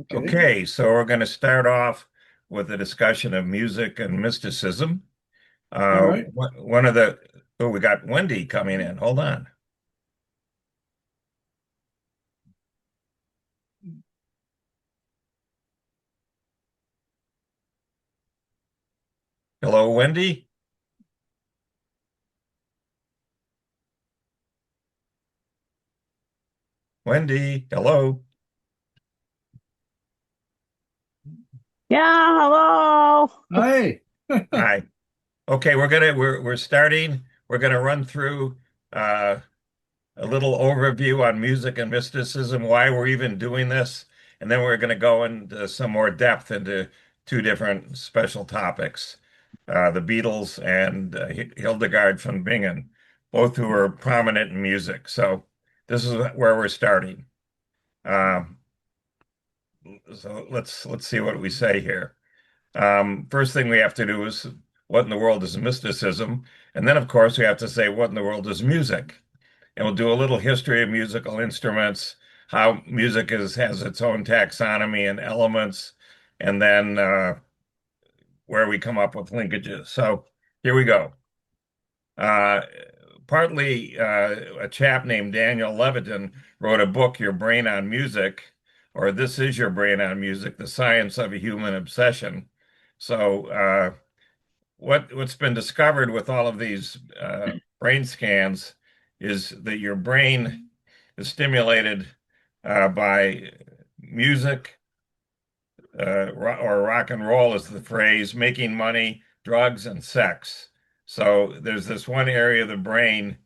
Okay. Okay, so we're going to start off with a discussion of music and mysticism. All right. One of the, oh, we got Wendy coming in. Hold on. Hello, Wendy. Wendy, hello. Yeah, hello. Hi. Hi. Okay, we're starting. We're gonna run through uh, a little overview on music and mysticism, why we're even doing this, and then we're gonna go into some more depth into two different special topics, the Beatles and Hildegard von Bingen, both who are prominent in music. So this is where we're starting. Um, so let's see what we say here. First thing we have to do is what in the world is mysticism? And then, of course, we have to say what in the world is music? And we'll do a little history of musical instruments, how music has its own taxonomy and elements, and then where we come up with linkages. So here we go. Uh, Partly, a chap named Daniel Levitin wrote a book, Your Brain on Music, or This is Your Brain on Music, The Science of a Human Obsession. So what's been discovered with all of these brain scans is that your brain is stimulated by music, or rock and roll is the phrase, making money, drugs, and sex. So there's this one area of the brain,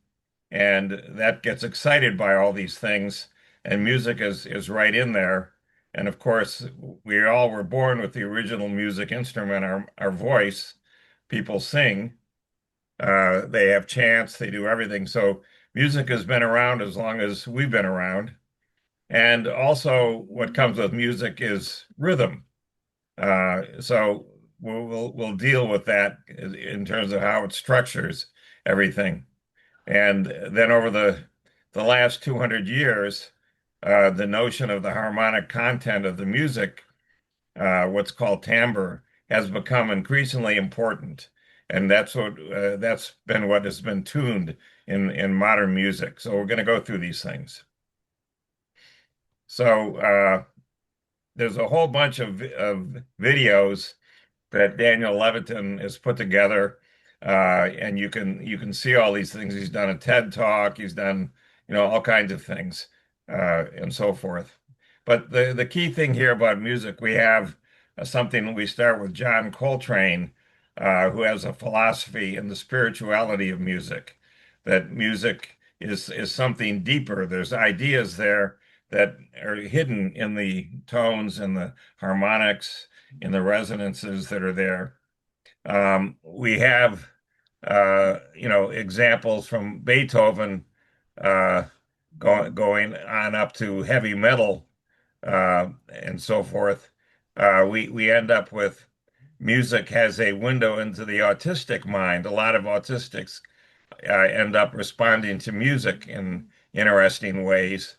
and that gets excited by all these things, and music is right in there. And of course, we all were born with the original music instrument, our voice. People sing, they have chants, they do everything. So music has been around as long as we've been around. And also, what comes with music is rhythm. So we'll deal with that in terms of how it structures everything. And then over the last 200 years, the notion of the harmonic content of the music, what's called timbre, has become increasingly important, and that's been what has been tuned in modern music. So we're going to go through these things. So there's a whole bunch of videos that Daniel Levitin has put together, and you can see all these things. He's done a TED Talk. He's done all kinds of things, and so forth. But the key thing here about music, we have something. We start with John Coltrane, who has a philosophy in the spirituality of music, that music is something deeper. There's ideas there that are hidden in the tones and the harmonics, in the resonances that are there. We have, examples from Beethoven, uh, going on up to heavy metal, and so forth. We end up with music has a window into the autistic mind. A lot of autistics end up responding to music in interesting ways.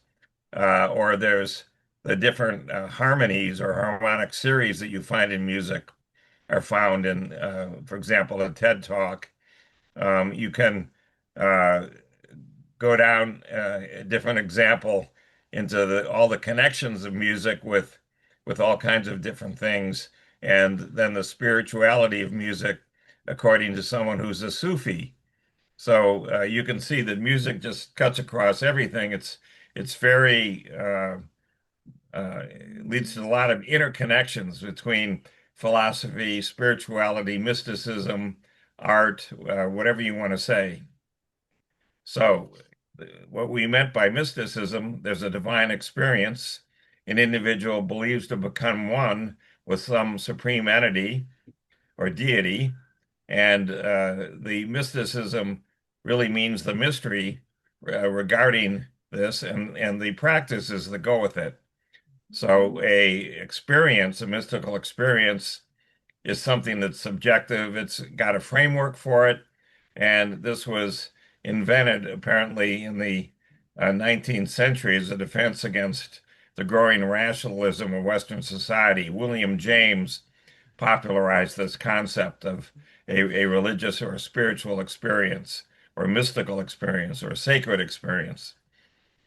Or there's the different harmonies or harmonic series that you find in music are found in, for example, a TED Talk. You can uh, go down a different example into all the connections of music with all kinds of different things, and then the spirituality of music, according to someone who's a Sufi. So you can see that music just cuts across everything. It's very uh, leads to a lot of interconnections between philosophy, spirituality, mysticism, art, whatever you want to say. So, what we meant by mysticism, there's a divine experience. An individual believes to become one with some supreme entity or deity, and the mysticism really means the mystery regarding this and the practices that go with it. So a mystical experience is something that's subjective. It's got a framework for it. And this was invented apparently in the 19th century as a defense against the growing rationalism of Western society. William James popularized this concept of a religious or a spiritual experience, or mystical experience, or a sacred experience.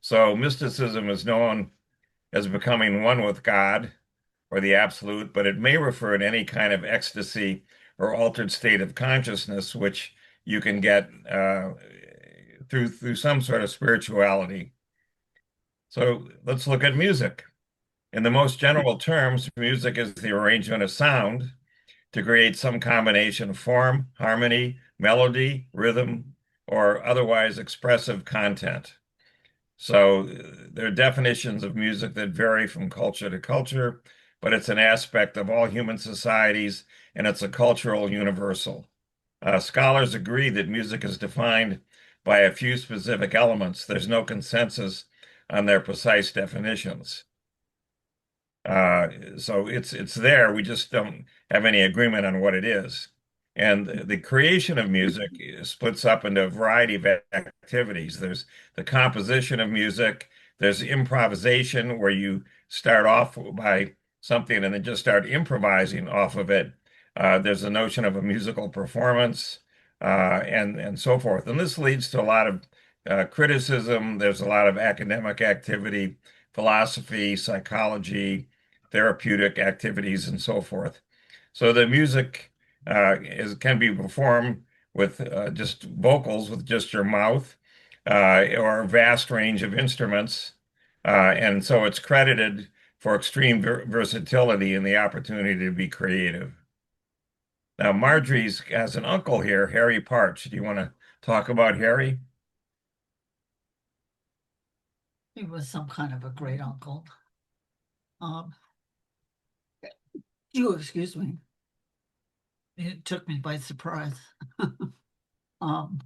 So mysticism is known as becoming one with God or the absolute, but it may refer to any kind of ecstasy or altered state of consciousness, which you can get through some sort of spirituality. So let's look at music. In the most general terms, music is the arrangement of sound to create some combination of form, harmony, melody, rhythm, or otherwise expressive content. So there are definitions of music that vary from culture to culture, but it's an aspect of all human societies and it's a cultural universal. Scholars agree that music is defined by a few specific elements. There's no consensus on their precise definitions. So it's there. We just don't have any agreement on what it is. And the creation of music splits up into a variety of activities. There's the composition of music. There's improvisation, where you start off by something and then just start improvising off of it. There's the notion of a musical performance, and so forth. And this leads to a lot of criticism. There's a lot of academic activity, philosophy, psychology, therapeutic activities, and so forth. So the music can be performed with just vocals, with just your mouth, or a vast range of instruments. And so it's credited for extreme versatility and the opportunity to be creative. Now, Marjorie's has an uncle here, Harry Partch. Do you want to talk about Harry? He was some kind of a great uncle. Um, you excuse me. It took me by surprise. um,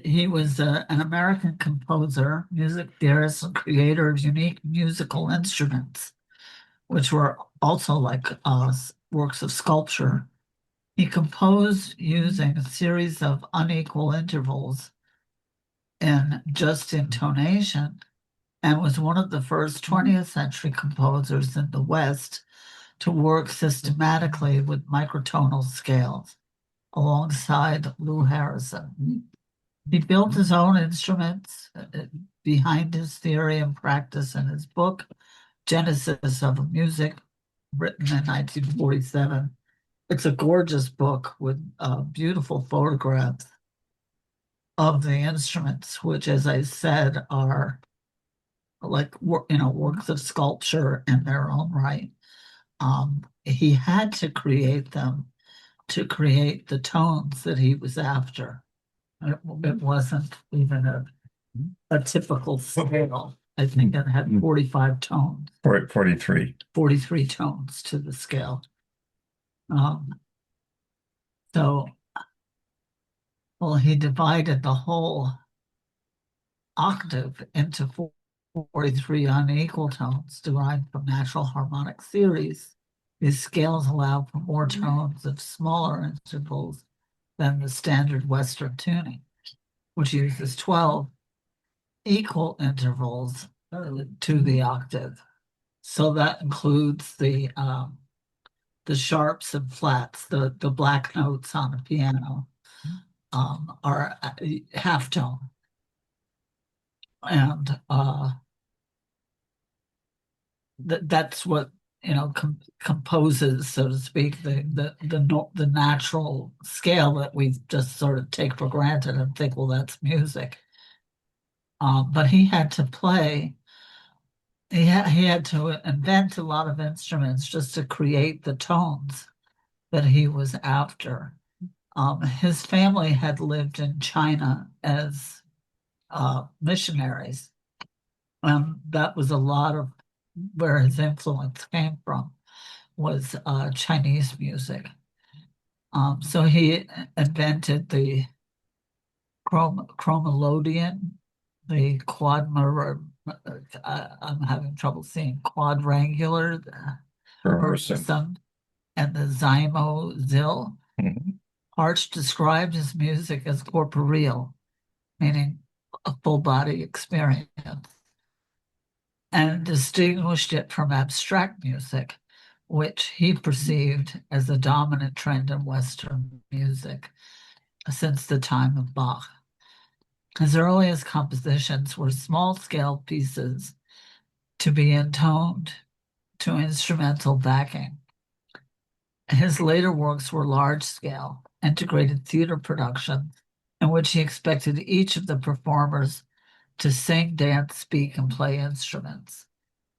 he was an American composer, music theorist, and creator of unique musical instruments, which were also like works of sculpture. He composed using a series of unequal intervals in just intonation and was one of the first 20th century composers in the West to work systematically with microtonal scales alongside Lou Harrison. He built his own instruments behind his theory and practice in his book, Genesis of Music, written in 1947. It's a gorgeous book with beautiful photographs of the instruments, which, as I said, are like works of sculpture in their own right. He had to create them to create the tones that he was after. It wasn't even a typical scale. I think it had 45 tones, 43. 43 tones to the scale. So, well, he divided the whole octave into 43 unequal tones derived from natural harmonic series. These scales allow for more tones of smaller intervals than the standard Western tuning, which uses 12 equal intervals to the octave. So that includes the sharps and flats, the black notes on a piano are half tone. And that's what composes, so to speak, the natural scale that we just sort of take for granted and think, well, that's music. But he had to play. He had to invent a lot of instruments just to create the tones that he was after. His family had lived in China as missionaries, and that was a lot of where his influence came from, was Chinese music. So he invented the chromelodion, the I'm having trouble seeing quadrangular, person, and the zymo-zil. Partch described his music as corporeal, meaning a full body experience. and distinguished it from abstract music, which he perceived as the dominant trend in Western music since the time of Bach. His earliest compositions were small-scale pieces to be intoned to instrumental backing. His later works were large-scale, integrated theater productions in which he expected each of the performers to sing, dance, speak, and play instruments.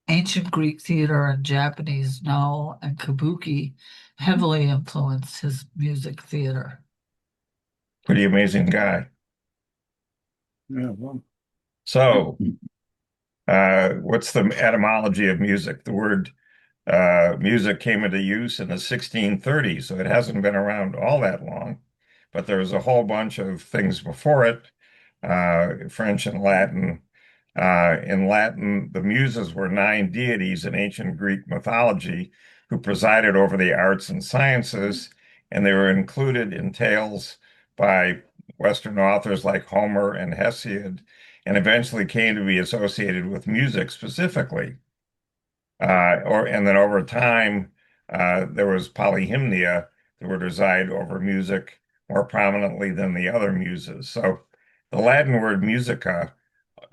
Ancient Greek theater and Japanese no and kabuki heavily influenced his music theater. Pretty amazing guy. Yeah, well, So, what's the etymology of music? The word music came into use in the 1630s, so it hasn't been around all that long, but there's a whole bunch of things before it, French and Latin. In Latin, the Muses were nine deities in ancient Greek mythology who presided over the arts and sciences, and they were included in tales by Western authors like Homer and Hesiod, and eventually came to be associated with music specifically. And then over time, there was polyhymnia that would reside over music more prominently than the other muses. So the Latin word musica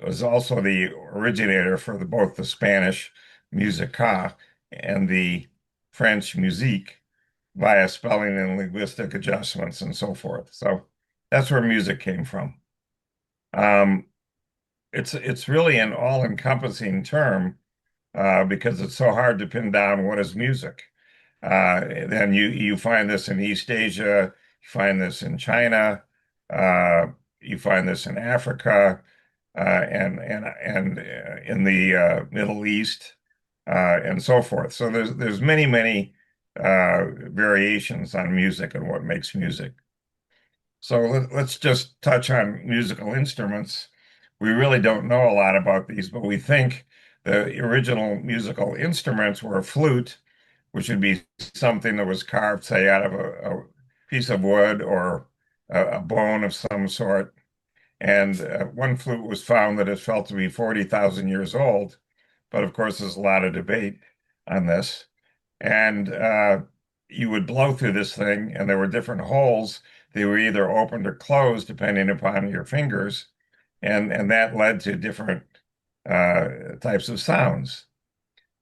was also the originator for both the Spanish musica and the French musique via spelling and linguistic adjustments and so forth. So that's where music came from. Um, it's really an all-encompassing term because it's so hard to pin down what is music. Then you find this in East Asia, you find this in China, uh, you find this in Africa, and in the Middle East, and so forth. So there's many variations on music and what makes music. So let's just touch on musical instruments. We really don't know a lot about these, but we think the original musical instruments were a flute, which would be something that was carved, say, out of a piece of wood or a bone of some sort. And one flute was found that is felt to be 40,000 years old. But of course, there's a lot of debate on this. And you would blow through this thing, and there were different holes. They were either opened or closed depending upon your fingers, and that led to different types of sounds.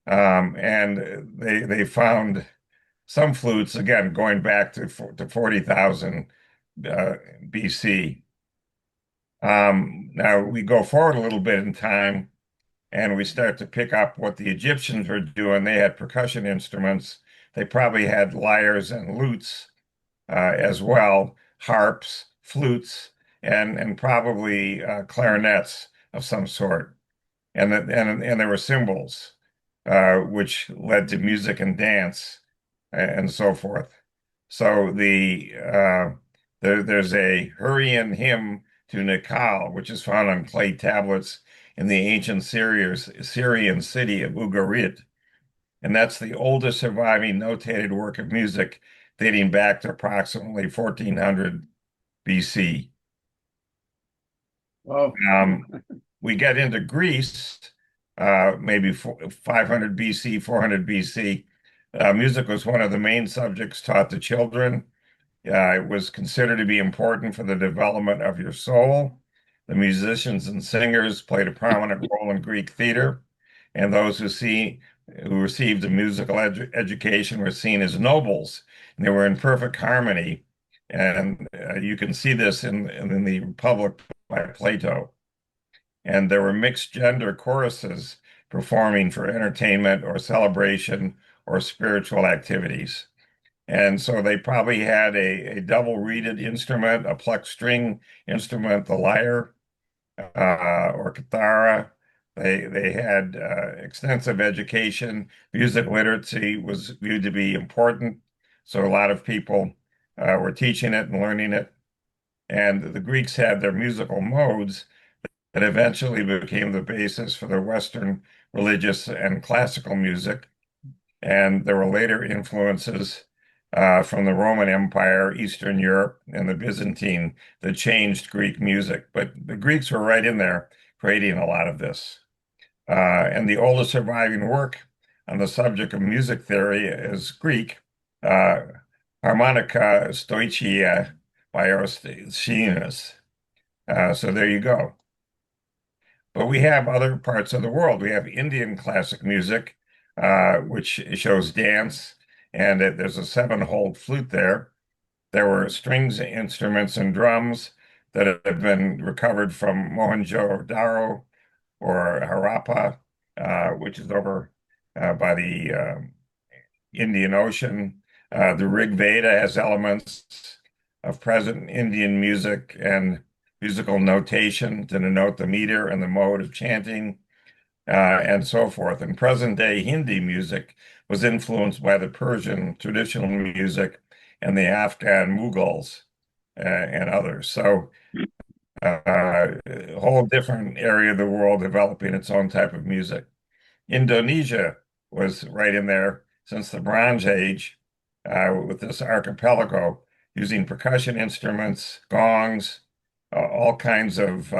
And they found some flutes again going back to 40,000 BC. Now we go forward a little bit in time, and we start to pick up what the Egyptians were doing. They had percussion instruments. They probably had lyres and lutes as well, harps, flutes, and probably clarinets of some sort. And there were cymbals, which led to music and dance and so forth. So there's a Hurrian hymn to Nikal, which is found on clay tablets in the ancient Syrian city of Ugarit. And that's the oldest surviving notated work of music dating back to approximately 1400 BC. wow. We get into Greece, maybe 500 BC, 400 BC. Music was one of the main subjects taught to children. It was considered to be important for the development of your soul. The musicians and singers played a prominent role in Greek theater, and those who received a musical education were seen as nobles, and they were in perfect harmony. And you can see this in the Republic by Plato. And there were mixed gender choruses performing for entertainment or celebration or spiritual activities. And so they probably had a double reeded instrument, a plucked string instrument, the lyre, or kithara. They had extensive education. Music literacy was viewed to be important, so a lot of people were teaching it and learning it. And the Greeks had their musical modes that eventually became the basis for their Western religious and classical music. And there were later influences from the Roman Empire, Eastern Europe, and the Byzantine that changed Greek music. But the Greeks were right in there creating a lot of this. And the oldest surviving work on the subject of music theory is Greek, uh, Harmonica Stoichia by Aristophanes. So there you go. But we have other parts of the world. We have Indian classic music, which shows dance, and there's a seven-holed flute there. There were strings instruments and drums that have been recovered from Mohenjo-daro or Harappa, which is over by the Indian Ocean. The Rig Veda has elements of present Indian music and musical notation to denote the meter and the mode of chanting, and so forth. And present-day Hindi music was influenced by the Persian traditional music and the Afghan Mughals and others. So a whole different area of the world developing its own type of music. Indonesia was right in there since the Bronze Age with this archipelago using percussion instruments, gongs, all kinds of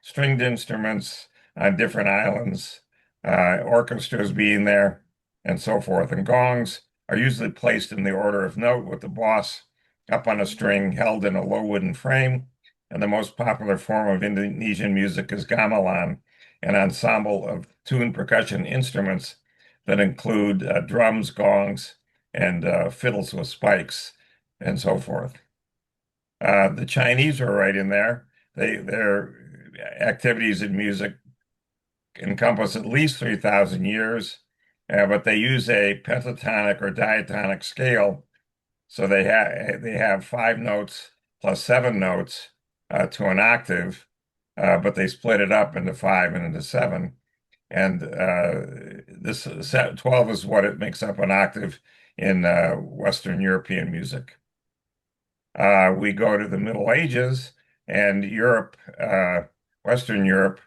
stringed instruments on different islands, orchestras being there, and so forth. And gongs are usually placed in the order of note with the boss up on a string held in a low wooden frame. And the most popular form of Indonesian music is gamelan, an ensemble of tuned percussion instruments that include drums, gongs, and fiddles with spikes, and so forth. The Chinese are right in there. Their activities in music encompass at least 3,000 years, but they use a pentatonic or diatonic scale. So they have five notes plus seven notes to an octave, but they split it up into five and into seven. And this 12 is what it makes up an octave in Western European music. We go to the Middle Ages, and Europe, Western Europe,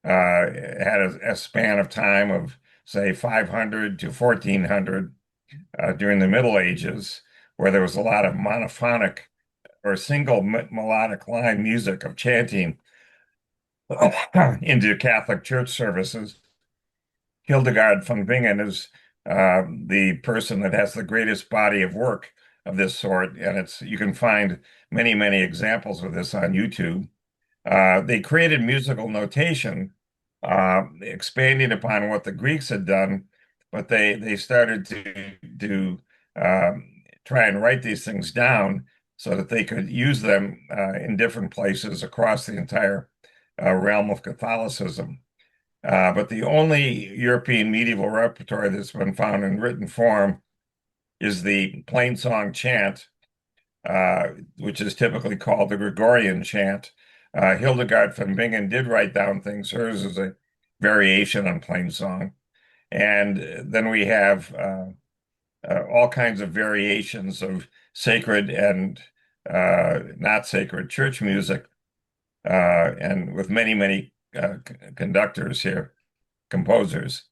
had a span of time of, say, 500 to 1400 during the Middle Ages, where there was a lot of monophonic or single melodic line music of chanting into Catholic church services. Hildegard von Bingen is the person that has the greatest body of work of this sort, and you can find many, many examples of this on YouTube. They created musical notation, expanding upon what the Greeks had done, but they started to try and write these things down so that they could use them in different places across the entire realm of Catholicism. But the only European medieval repertoire that's been found in written form is the plain song chant, which is typically called the Gregorian chant. Hildegard von Bingen did write down things. Hers is a variation on plain song. And then we have all kinds of variations of sacred and not sacred church music, and with many, many conductors here, composers.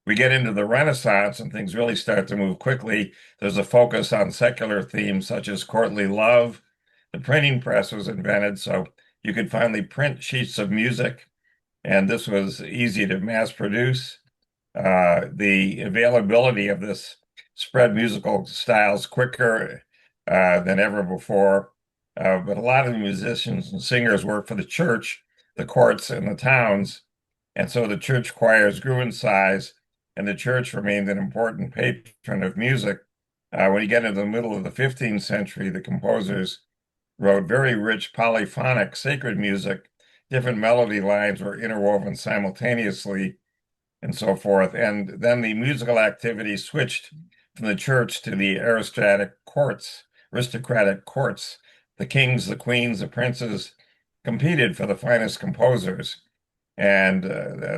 We get into the Renaissance and things really start to move quickly. There's a focus on secular themes such as courtly love. The printing press was invented, so you could finally print sheets of music, and this was easy to mass produce. The availability of this spread musical styles quicker than ever before. But a lot of the musicians and singers worked for the church, the courts, and the towns. And so the church choirs grew in size, and the church remained an important patron of music. When you get into the middle of the 15th century, the composers wrote very rich polyphonic sacred music. Different melody lines were interwoven simultaneously, and so forth. And then the musical activity switched from the church to the aristocratic courts. The kings, the queens, the princes competed for the finest composers. And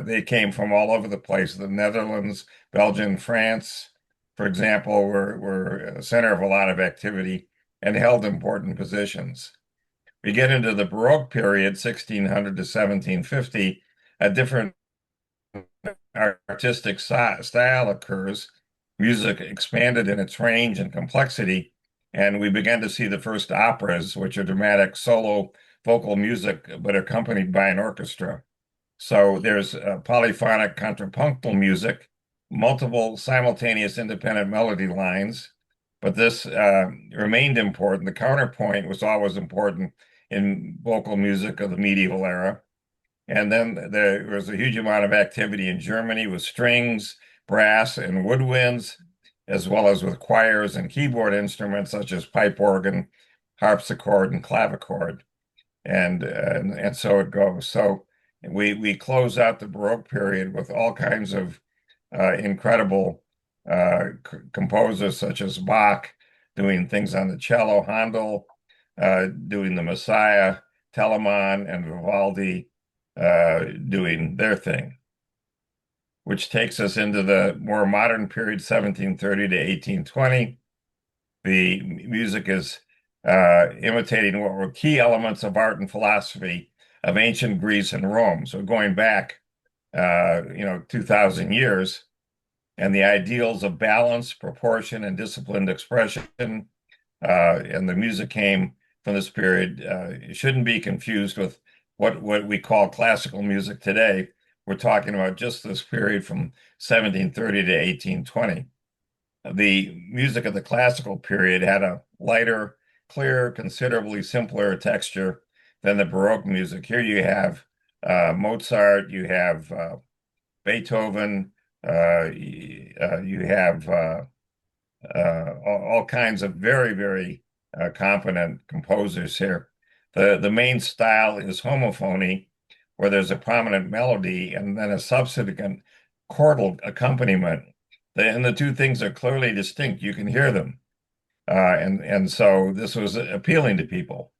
they came from all over the place. The Netherlands, Belgium, France, for example, were a center of a lot of activity and held important positions. We get into the Baroque period, 1600 to 1750, a different artistic style occurs. Music expanded in its range and complexity, and we began to see the first operas, which are dramatic solo vocal music, but accompanied by an orchestra. So there's polyphonic contrapuntal music, multiple simultaneous independent melody lines, but this remained important. The counterpoint was always important in vocal music of the medieval era. And then there was a huge amount of activity in Germany with strings, brass, and woodwinds, as well as with choirs and keyboard instruments such as pipe organ, harpsichord, and clavichord. And so it goes. So we close out the Baroque period with all kinds of incredible composers such as Bach doing things on the cello, Handel doing the Messiah, Telemann and Vivaldi doing their thing, which takes us into the more modern period, 1730 to 1820. The music is imitating what were key elements of art and philosophy of ancient Greece and Rome. So going back, 2,000 years, and the ideals of balance, proportion, and disciplined expression, and the music came from this period. It shouldn't be confused with what we call classical music today. We're talking about just this period from 1730 to 1820. The music of the classical period had a lighter, clearer, considerably simpler texture than the Baroque music. Here you have Mozart, you have Beethoven, you have all kinds of very, very competent composers here. The main style is homophony, where there's a prominent melody and then a subsequent chordal accompaniment. And the two things are clearly distinct. You can hear them. And so this was appealing to people.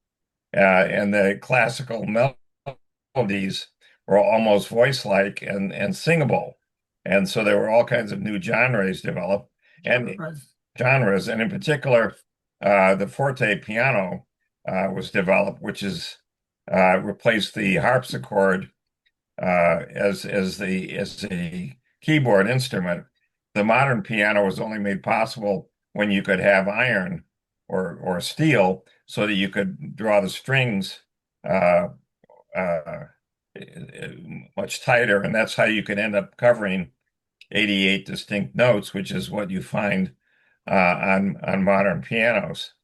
And the classical melodies were almost voice-like and singable. And so there were all kinds of new genres developed. And genres, and in particular, the forte piano was developed, which is replaced the harpsichord as a keyboard instrument. The modern piano was only made possible when you could have iron or steel, so that you could draw the strings much tighter, and that's how you could end up covering 88 distinct notes, which is what you find on modern pianos.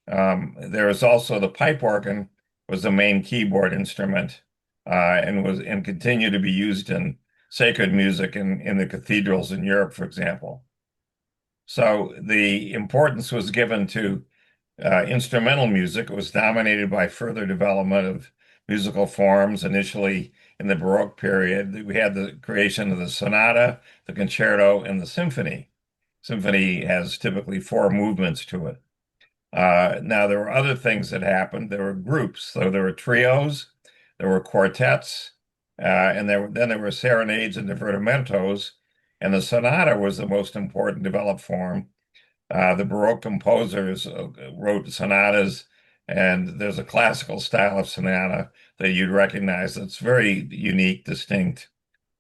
There is also the pipe organ was the main keyboard instrument and continued to be used in sacred music in the cathedrals in Europe, for example. So the importance was given to instrumental music. It was dominated by further development of musical forms. Initially in the Baroque period, we had the creation of the sonata, the concerto, and the symphony. Symphony has typically four movements to it. Now, there were other things that happened. There were groups. So there were trios, there were quartets, and then there were serenades and divertimentos. And the sonata was the most important developed form. The Baroque composers wrote sonatas, and there's a classical style of sonata that you'd recognize that's very unique, distinct,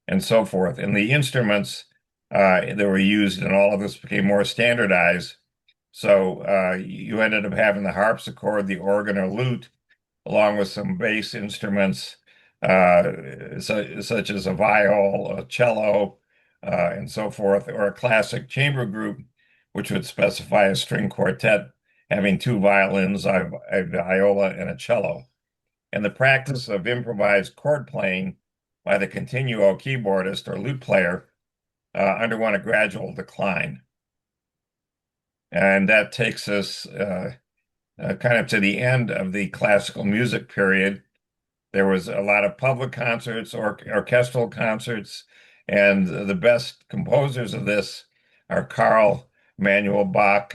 and so forth. And the instruments that were used in all of this became more standardized. So you ended up having the harpsichord, the organ or lute, along with some bass instruments such as a viol, a cello, and so forth, or a classic chamber group, which would specify a string quartet having two violins, a viola, and a cello. And the practice of improvised chord playing by the continuo keyboardist or lute player underwent a gradual decline. And that takes us kind of to the end of the classical music period. There was a lot of public concerts, or orchestral concerts, and the best composers of this are Carl Manuel Bach,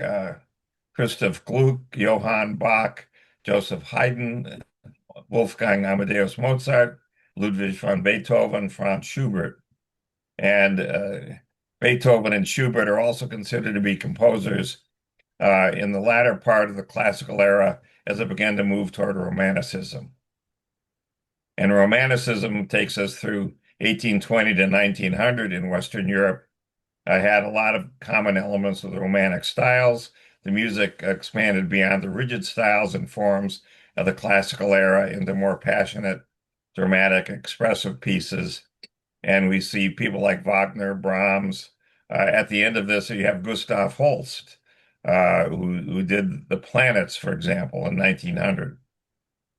Christoph Gluck, Johann Bach, Joseph Haydn, Wolfgang Amadeus Mozart, Ludwig van Beethoven, Franz Schubert. And Beethoven and Schubert are also considered to be composers in the latter part of the classical era as it began to move toward Romanticism. And Romanticism takes us through 1820 to 1900 in Western Europe. Had a lot of common elements with the Romantic styles. The music expanded beyond the rigid styles and forms of the classical era into more passionate dramatic, expressive pieces. And we see people like Wagner, Brahms. At the end of this, you have Gustav Holst, who did The Planets, for example, in 1900.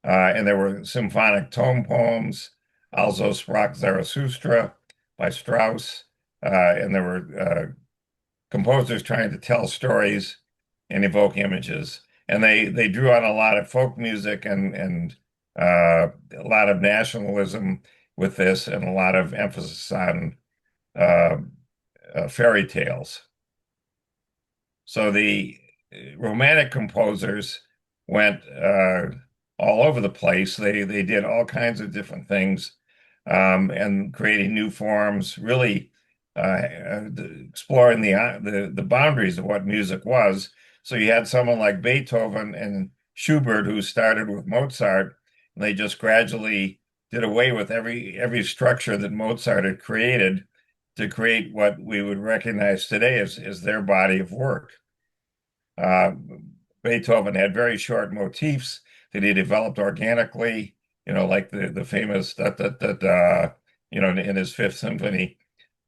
And there were symphonic tone poems, Also sprach Zarathustra by Strauss. And there were composers trying to tell stories and evoke images. And they drew on a lot of folk music and a lot of nationalism with this, and a lot of emphasis on uh, fairy tales. So the Romantic composers went all over the place. They did all kinds of different things, and creating new forms, really exploring the boundaries of what music was. So you had someone like Beethoven and Schubert who started with Mozart, and they just gradually did away with every structure that Mozart had created to create what we would recognize today as their body of work. Uh, Beethoven had very short motifs that he developed organically, like the famous in his Fifth Symphony,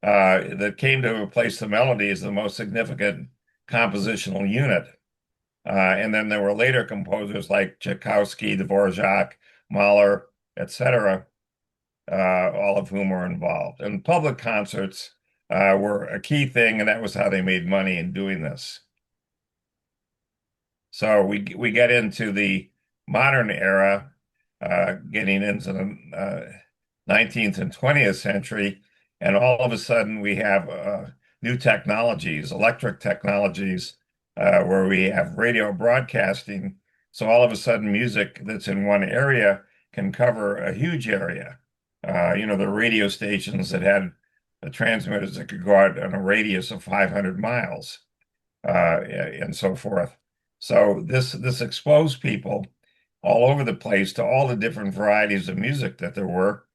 that came to replace the melody as the most significant compositional unit. And then there were later composers like Tchaikovsky, Dvorak, Mahler, etc., all of whom were involved. And public concerts were a key thing, and that was how they made money in doing this. So we get into the modern era, getting into the 19th and 20th century, and all of a sudden we have new technologies, electric technologies, where we have radio broadcasting. So all of a sudden, music that's in one area can cover a huge area. The radio stations that had the transmitters that could go out on a radius of 500 miles, and so forth. So this exposed people all over the place to all the different varieties of music that there were,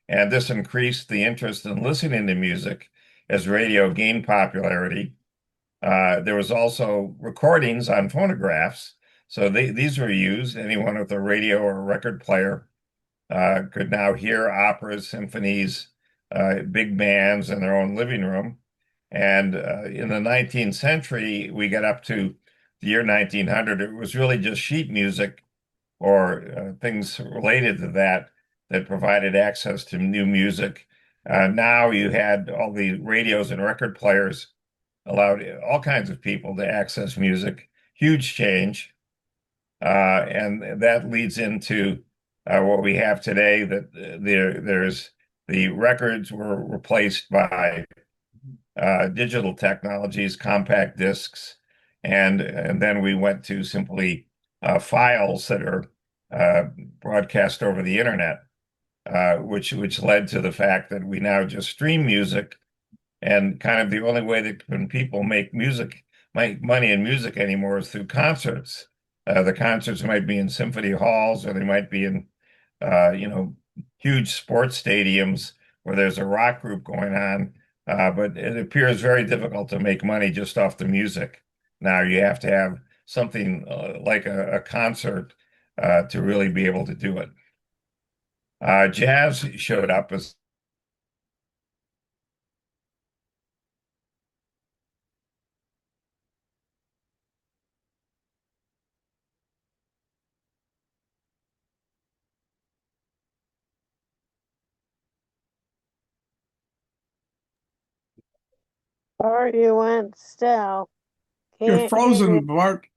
and this increased the interest in listening to music as radio gained popularity. There was also recordings on phonographs, so these were used. Anyone with a radio or a record player could now hear operas, symphonies, big bands in their own living room. And in the 19th century, we get up to the year 1900. It was really just sheet music or things related to that provided access to new music. Now you had all the radios and record players allowed all kinds of people to access music. Huge change. And that leads into what we have today, that there's the records were replaced by digital technologies, compact discs, and then we went to simply files that are broadcast over the internet, which led to the fact that we now just stream music, and kind of the only way that when people make money in music anymore is through concerts. The concerts might be in symphony halls, or they might be in huge sports stadiums where there's a rock group going on. But it appears very difficult to make money just off the music. Now you have to have something like a concert to really be able to do it. Jazz showed up as Or you went still. You're Can't hear you. frozen, Bart.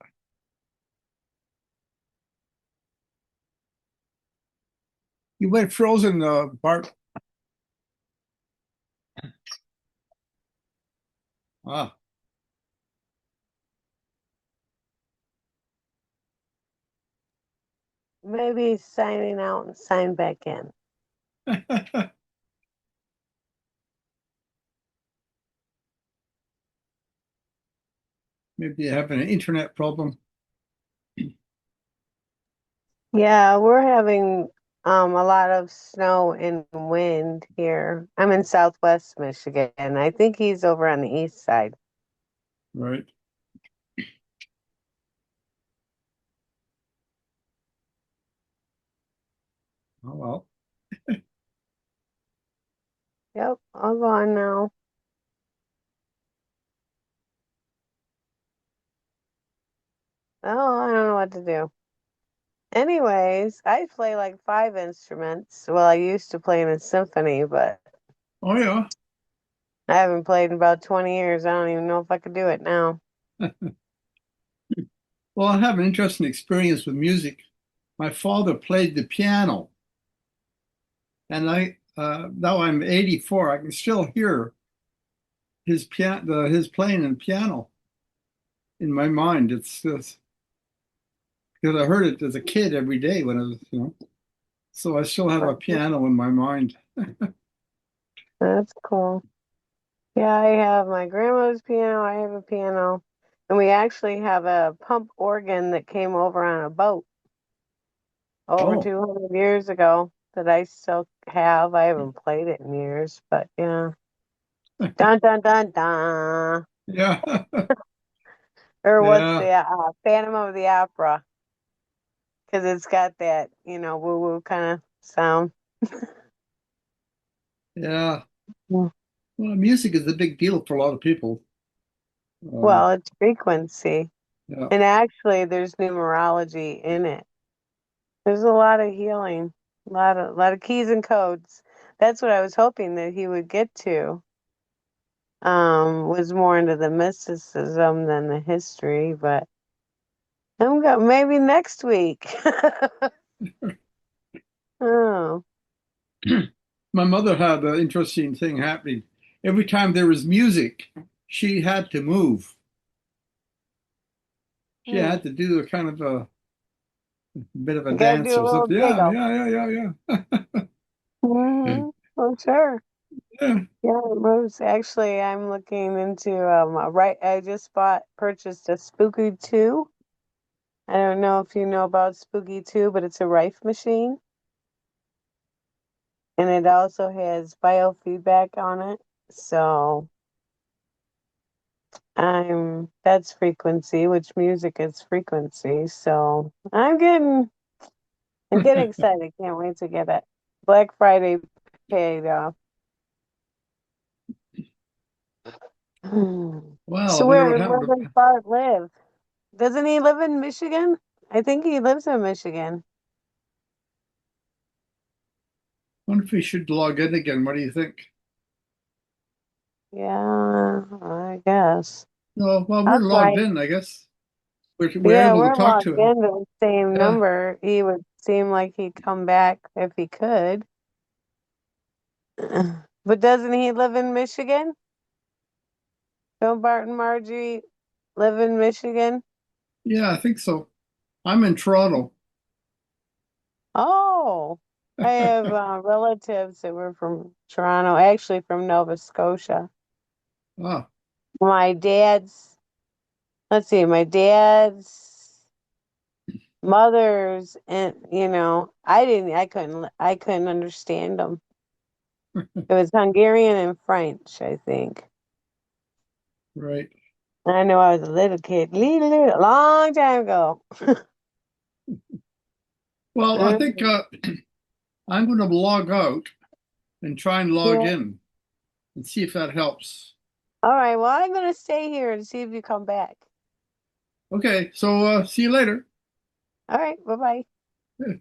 You went frozen, Bart. Ah. Maybe signing out and sign back in. Maybe you have an internet problem. Yeah, we're having a lot of snow and wind here. I'm in Southwest Michigan. I think he's over on the east side. Right. Oh, well. Yep, I'll go on now. Oh, I don't know what to do. Anyways, I play like 5 instruments. Well, I used to play in a symphony, but Oh yeah. I haven't played in about 20 years. I don't even know if I could do it now. Well, I have an interesting experience with music. My father played the piano, and now I'm 84. I can still hear his playing the piano in my mind. It's just because I heard it as a kid every day when I was. So I still have a piano in my mind. That's cool. Yeah, I have my grandmother's piano. I have a piano. And we actually have a pump organ that came over on a boat over Oh, 200 years ago that I still have. I haven't played it in years, but yeah. Dun dun dun dun. yeah, Or what's yeah, the Phantom of the Opera? Because it's got that, woo woo kind of sound. yeah. Mm. Well, music is a big deal for a lot of people. Um, Well, it's frequency. yeah, And actually, there's numerology in it. There's a lot of healing, a lot of keys and codes. That's what I was hoping that he would get to. Was more into the mysticism than the history, but maybe next week. Oh, my mother had an interesting thing happening. Every time there was music, she had to move. She hmm. had to do a kind of a bit of a You gotta do dance a or little something. Yeah, jiggle. yeah, yeah, yeah, yeah. Mm-hmm. Oh, sure. Yeah. Yeah, it moves. Actually, I'm looking into I just purchased a Spooky 2. I don't know if you know about Spooky 2, but it's a Rife machine. And it also has biofeedback on it. So that's frequency, which music is frequency. So I'm getting excited. Can't wait to get it. Black Friday paid off. Well, I So wonder what where happened does to. Bart live? Doesn't he live in Michigan? I think he lives in Michigan. Wonder if we should log in again. What do you think? Yeah, I guess. No, well, we're I'll logged try. in, I guess. We're Yeah, able to we're talk logged to him. into the same Yeah, number. He would seem like he'd come back if he could. But doesn't he live in Michigan? Don't Bart and Margie live in Michigan? yeah, I think so. I'm in Toronto. Oh, I have relatives that were from Toronto, actually from Nova Scotia. Ah, My dad's, let's see, my dad's mother's, and I couldn't understand them. It was Hungarian and French, I think. right. I know I was a little kid, a long time ago. Well, I think Mm, I'm going to log out and try and log yeah. in and see if that helps. All right. Well, I'm gonna stay here and see if you come back. Okay, so see you later. All right. Bye bye. Yeah.